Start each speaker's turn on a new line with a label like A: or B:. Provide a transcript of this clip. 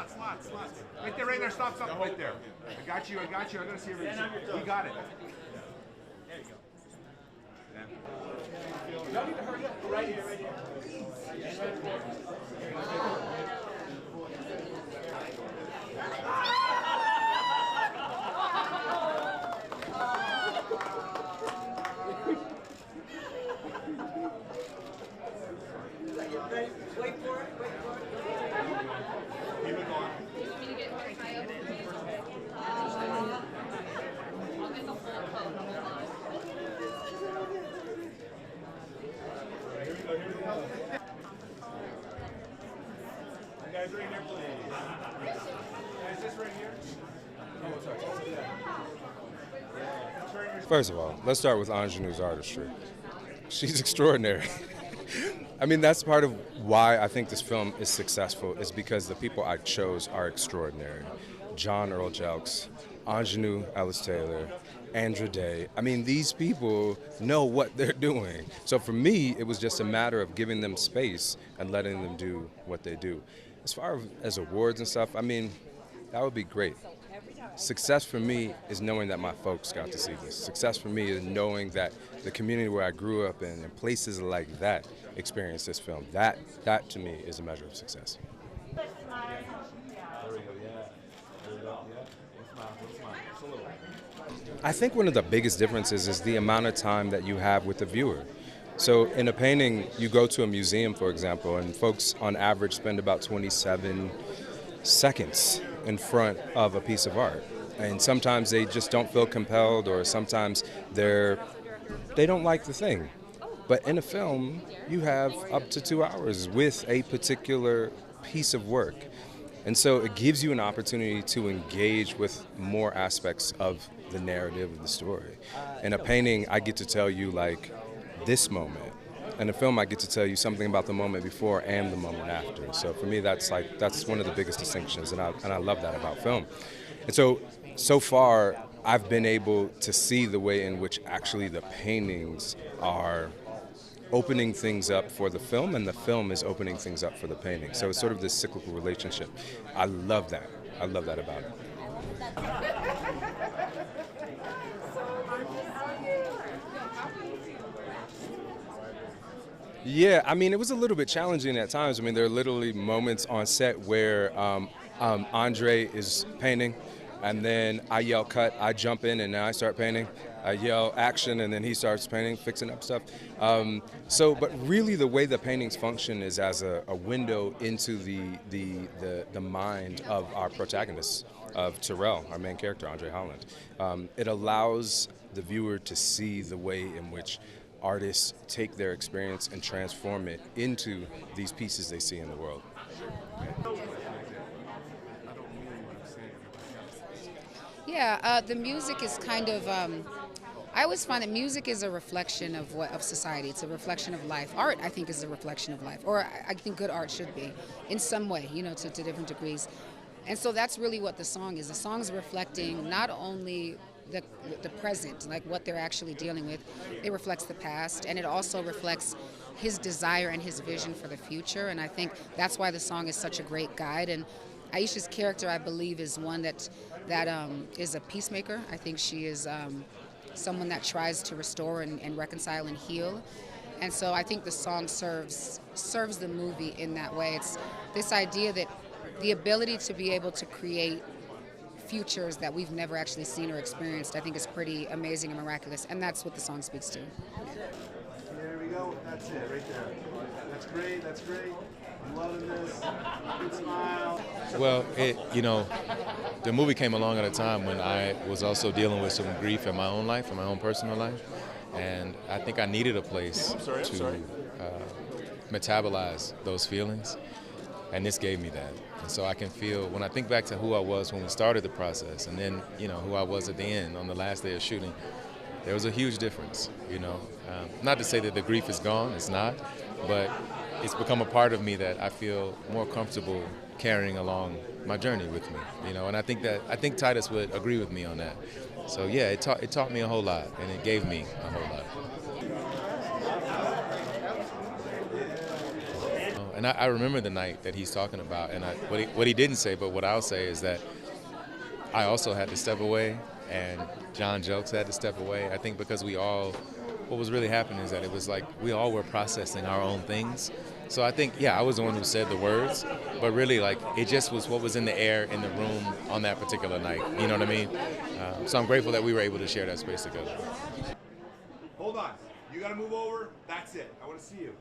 A: Slots. Right there, stop, right there. I got you, I gotta see everything. We got it. There you go. Y'all need to hurry up. Right here. Wait for it. Keep it going. You want me to get very high up? I'll get the full coat. Hold on. Here we go. You guys right here, please. Is this right here? Oh, sorry.
B: First of all, let's start with Aunjanue's artistry. She's extraordinary. I mean, that's part of why I think this film is successful, is because the people I chose are extraordinary. Earl Jelks, Aunjanue Ellis-Taylor, Andra Day. I mean, these people know what they're doing. So for me, it was just a matter of giving them space and letting them do what they do. As far as awards and stuff, I mean, that would be great. Success for me is knowing that my folks got to see this. Success for me is knowing that the community where I grew up in and places like that experienced this film. That to me is a measure of success. I think one of the biggest differences is the amount of time that you have with the viewer. So in a painting, you go to a museum, for example, and folks on average spend about 27 seconds in front of a piece of art. And sometimes they just don't feel compelled, or sometimes they don't like the thing. But in a film, you have up to 2 hours with a particular piece of work. And so it gives you an opportunity to engage with more aspects of the narrative of the story. In a painting, I get to tell you like this moment. In a film, I get to tell you something about the moment before and the moment after. So for me, that's one of the biggest distinctions, and I love that about film. And so far, I've been able to see the way in which actually the paintings are opening things up for the film, and the film is opening things up for the painting. So it's sort of this cyclical relationship. I love that. I love that about it. Yeah, I mean, it was a little bit challenging at times. I mean, there are literally moments on set where Andre is painting, and then I yell cut, I jump in, and then I start painting. I yell action, and then he starts painting, fixing up stuff. But really the way the paintings function is as a window into the mind of our protagonist, of Terrell, our main character, Andre Holland. It allows the viewer to see the way in which artists take their experience and transform it into these pieces they see in the world.
C: Yeah, the music is kind of, I always find that music is a reflection of society. It's a reflection of life. Art, I think, is a reflection of life, or I think good art should be, in some way, to different degrees. And so that's really what the song is. The song's reflecting not only the present, like what they're actually dealing with. It reflects the past, and it also reflects his desire and his vision for the future. And I think that's why the song is such a great guide. And Aisha's character, I believe, is one that is a peacemaker. I think she is someone that tries to restore and reconcile and heal. And so I think the song serves the movie in that way. It's this idea that the ability to be able to create futures that we've never actually seen or experienced, I think, is pretty amazing and miraculous, and that's what the song speaks to.
D: There we go. That's it, right there. That's great. I'm loving this. Good smile.
E: Well, the movie came along at a time when I was also dealing with some grief in my own life, in my own personal life, and I think I needed a place to metabolize those feelings, and this gave me that. And so I can feel, when I think back to who I was when we started the process, and then who I was at the end on the last day of shooting, there was a huge difference. Not to say that the grief is gone, it's not, but it's become a part of me that I feel more comfortable carrying along my journey with me. And I think Titus would agree with me on that. So yeah, it taught me a whole lot, and it gave me a whole lot. And I remember the night that he's talking about, and what he didn't say, but what I'll say is that I also had to step away, and John Jelks had to step away. I think because what was really happening is that it was like we all were processing our own things. So I think, yeah, I was the one who said the words, but really, like, it just was what was in the air in the room on that particular night. You know what I mean? So I'm grateful that we were able to share that space together.
A: Hold on. You got to move over. That's it. I want to see you.